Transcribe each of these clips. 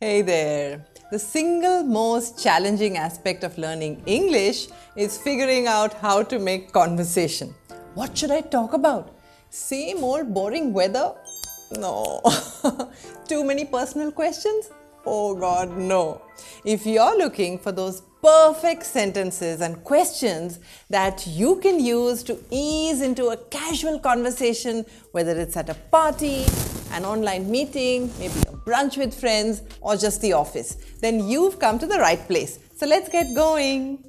Hey there! The single most challenging aspect of learning English is figuring out how to make conversation. What should I talk about? Same old boring weather? No. Too many personal questions? Oh God, no. If you're looking for those perfect sentences and questions that you can use to ease into a casual conversation, whether it's at a party, an online meeting, maybe a brunch with friends, or just the office, then you've come to the right place. So let's get going.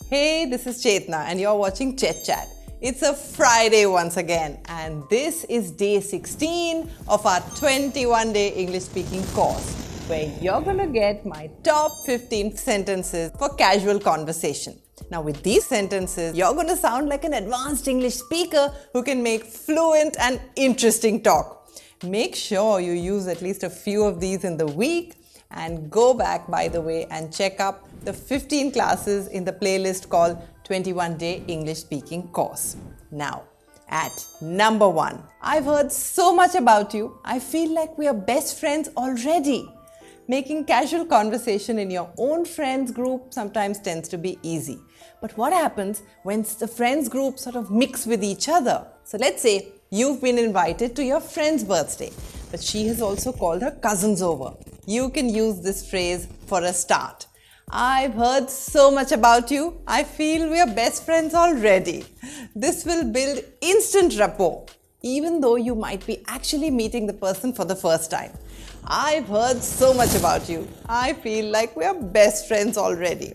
Hey, this is Chetna and you're watching ChetChat. It's a Friday once again, and this is day 16 of our 21-day English speaking course, where you're gonna get my top 15 sentences for casual conversation. Now with these sentences, you're gonna sound like an advanced English speaker who can make fluent and interesting talk. Make sure you use at least a few of these in the week, and go back, by the way, and check up the 15 classes in the playlist called 21-Day English Speaking Course. Now, at number 1, I've heard so much about you, I feel like we are best friends already. Making casual conversation in your own friends group sometimes tends to be easy. But what happens when the friends group sort of mix with each other? So let's say you've been invited to your friend's birthday, but she has also called her cousins over. You can use this phrase for a start. I've heard so much about you, I feel we are best friends already. This will build instant rapport, even though you might be actually meeting the person for the first time. I've heard so much about you, I feel like we are best friends already.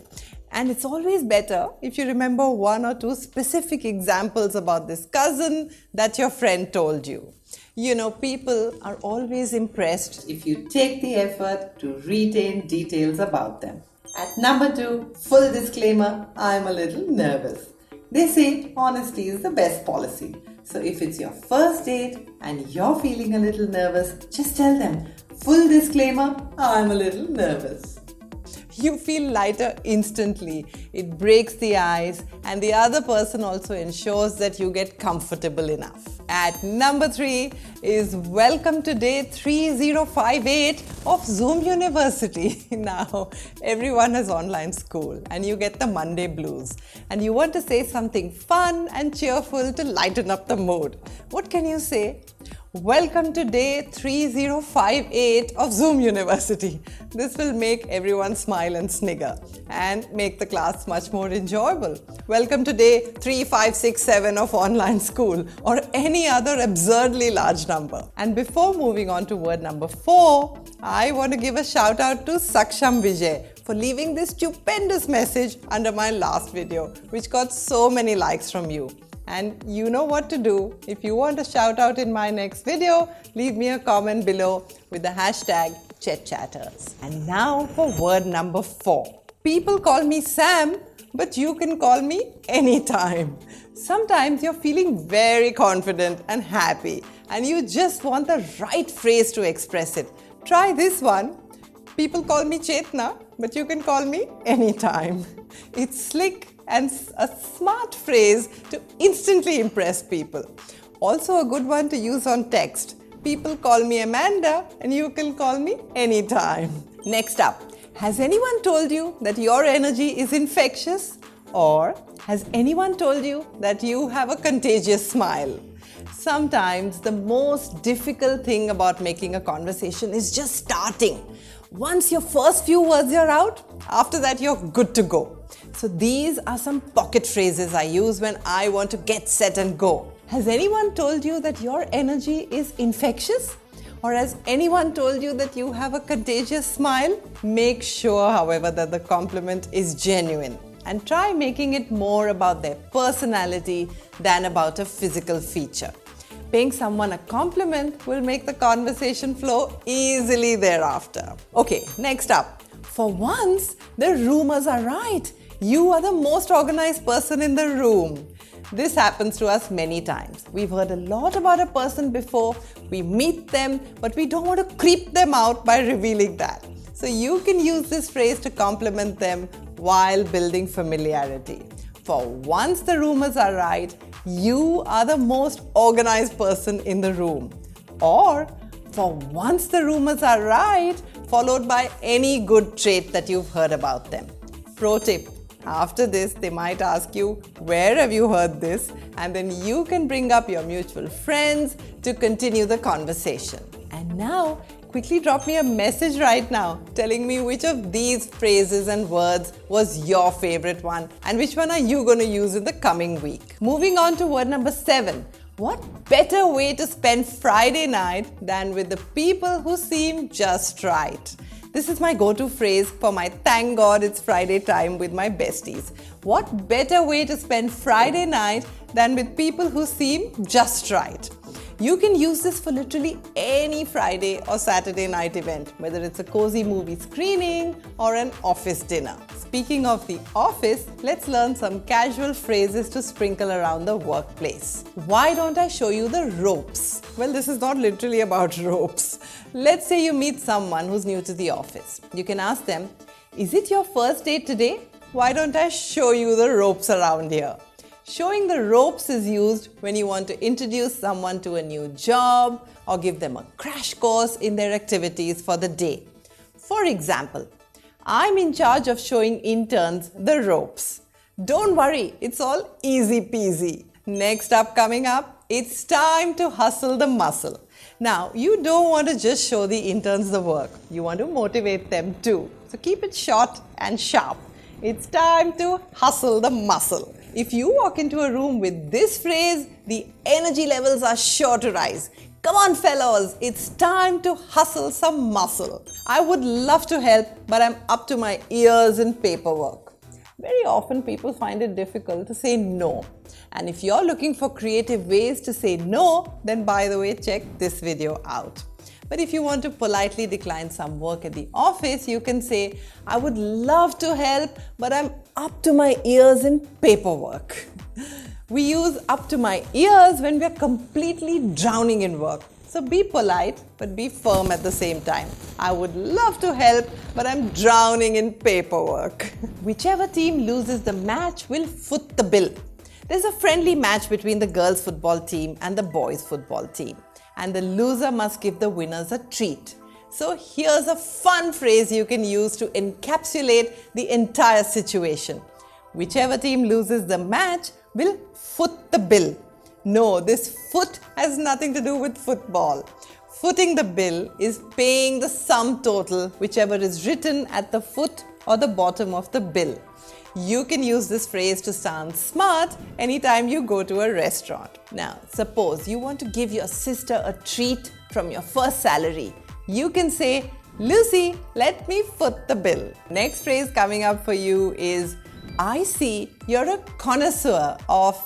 And it's always better if you remember one or two specific examples about this cousin that your friend told you. You know, people are always impressed if you take the effort to retain details about them. At number 2, full disclaimer, I'm a little nervous. They say honesty is the best policy. So if it's your first date and you're feeling a little nervous, just tell them, full disclaimer, I'm a little nervous. You feel lighter instantly. It breaks the ice, and the other person also ensures that you get comfortable enough. At number 3 is welcome to day 3058 of Zoom University. Now, everyone has online school and you get the Monday blues, and you want to say something fun and cheerful to lighten up the mood. What can you say? Welcome to day 3058 of Zoom University. This will make everyone smile and snigger and make the class much more enjoyable. Welcome to day 3567 of online school, or any other absurdly large number. And before moving on to word number 4, I want to give a shout out to Saksham Vijay for leaving this stupendous message under my last video, which got so many likes from you. And you know what to do. If you want a shout out in my next video, leave me a comment below with the hashtag ChetChatters. And now for word number 4. People call me Sam, but you can call me anytime. Sometimes you're feeling very confident and happy, and you just want the right phrase to express it. Try this one. People call me Chetna, but you can call me anytime. It's slick and a smart phrase to instantly impress people. Also a good one to use on text. People call me Amanda and you can call me anytime. Next up, has anyone told you that your energy is infectious? Or has anyone told you that you have a contagious smile? Sometimes the most difficult thing about making a conversation is just starting. Once your first few words are out, after that you're good to go. So these are some pocket phrases I use when I want to get set and go. Has anyone told you that your energy is infectious? Or has anyone told you that you have a contagious smile? Make sure, however, that the compliment is genuine, and try making it more about their personality than about a physical feature. Paying someone a compliment will make the conversation flow easily thereafter. Okay, next up. For once, the rumors are right. You are the most organized person in the room. This happens to us many times. We've heard a lot about a person before, we meet them, but we don't want to creep them out by revealing that. So you can use this phrase to compliment them while building familiarity. For once the rumors are right, you are the most organized person in the room. Or, for once the rumors are right, followed by any good trait that you've heard about them. Pro tip, after this, they might ask you, where have you heard this? And then you can bring up your mutual friends to continue the conversation. And now, quickly drop me a message right now telling me which of these phrases and words was your favorite one and which one are you going to use in the coming week. Moving on to word number 7. What better way to spend Friday night than with the people who seem just right? This is my go-to phrase for my thank God it's Friday time with my besties. What better way to spend Friday night than with people who seem just right? You can use this for literally any Friday or Saturday night event, whether it's a cozy movie screening or an office dinner. Speaking of the office, let's learn some casual phrases to sprinkle around the workplace. Why don't I show you the ropes? Well, this is not literally about ropes. Let's say you meet someone who's new to the office. You can ask them, is it your first date today? Why don't I show you the ropes around here? Showing the ropes is used when you want to introduce someone to a new job or give them a crash course in their activities for the day. For example, I'm in charge of showing interns the ropes. Don't worry, it's all easy peasy. Next up, coming up, it's time to hustle the muscle. Now, you don't want to just show the interns the work. You want to motivate them too. So keep it short and sharp. It's time to hustle the muscle. If you walk into a room with this phrase, the energy levels are sure to rise. Come on fellows, it's time to hustle some muscle. I would love to help, but I'm up to my ears in paperwork. Very often people find it difficult to say no. And if you're looking for creative ways to say no, then by the way, check this video out. But if you want to politely decline some work at the office, you can say, I would love to help, but I'm up to my ears in paperwork. We use up to my ears when we're completely drowning in work. So be polite, but be firm at the same time. I would love to help, but I'm drowning in paperwork. Whichever team loses the match will foot the bill. There's a friendly match between the girls' football team and the boys' football team. And the loser must give the winners a treat. So here's a fun phrase you can use to encapsulate the entire situation. Whichever team loses the match will foot the bill. No, this foot has nothing to do with football. Footing the bill is paying the sum total, whichever is written at the foot or the bottom of the bill. You can use this phrase to sound smart anytime you go to a restaurant. Now, suppose you want to give your sister a treat from your first salary. You can say, Lucy, let me foot the bill. Next phrase coming up for you is, I see you're a connoisseur of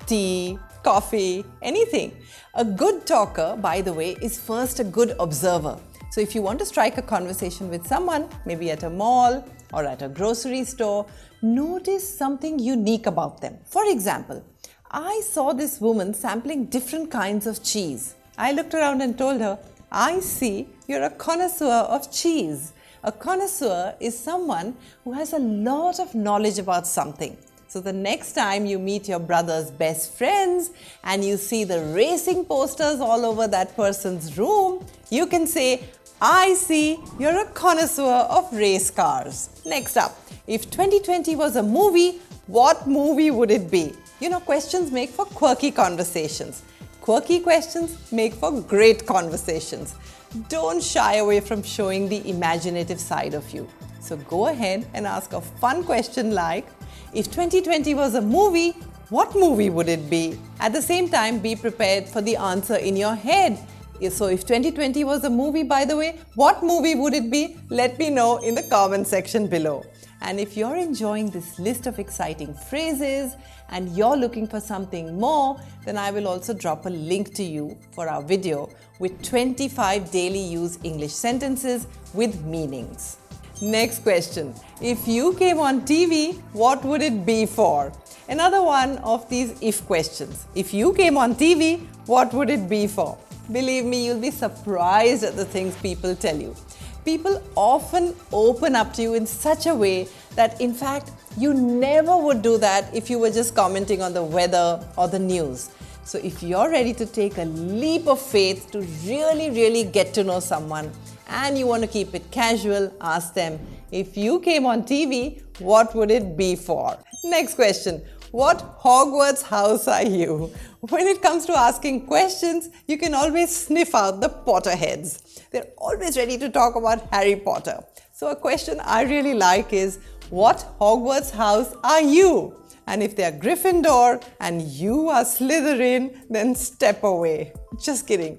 tea, coffee, anything. A good talker, by the way, is first a good observer. So if you want to strike a conversation with someone, maybe at a mall or at a grocery store, notice something unique about them. For example, I saw this woman sampling different kinds of cheese. I looked around and told her, I see you're a connoisseur of cheese. A connoisseur is someone who has a lot of knowledge about something. So the next time you meet your brother's best friends and you see the racing posters all over that person's room, you can say, I see you're a connoisseur of race cars. Next up, if 2020 was a movie, what movie would it be? You know, questions make for quirky conversations. Quirky questions make for great conversations. Don't shy away from showing the imaginative side of you. So go ahead and ask a fun question like, if 2020 was a movie, what movie would it be? At the same time, be prepared for the answer in your head. So if 2020 was a movie, by the way, what movie would it be? Let me know in the comment section below. And if you're enjoying this list of exciting phrases and you're looking for something more, then I will also drop a link to you for our video with 25 daily use English sentences with meanings. Next question. If you came on TV, what would it be for? Another one of these if questions. If you came on TV, what would it be for? Believe me, you'll be surprised at the things people tell you. People often open up to you in such a way that, in fact, You never would do that if you were just commenting on the weather or the news. So if you're ready to take a leap of faith to really get to know someone and you want to keep it casual, ask them, if you came on TV, what would it be for? Next question. What Hogwarts house are you? When it comes to asking questions, you can always sniff out the Potterheads. They're always ready to talk about Harry Potter. So a question I really like is, what Hogwarts house are you? And if they're Gryffindor and you are Slytherin, then step away. Just kidding.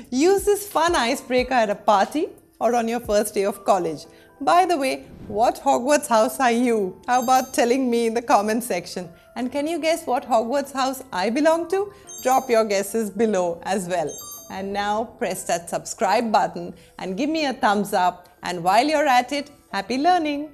Use this fun icebreaker at a party or on your first day of college. By the way, what Hogwarts house are you? How about telling me in the comment section? And can you guess what Hogwarts house I belong to? Drop your guesses below as well. And now press that subscribe button and give me a thumbs up. And while you're at it, happy learning!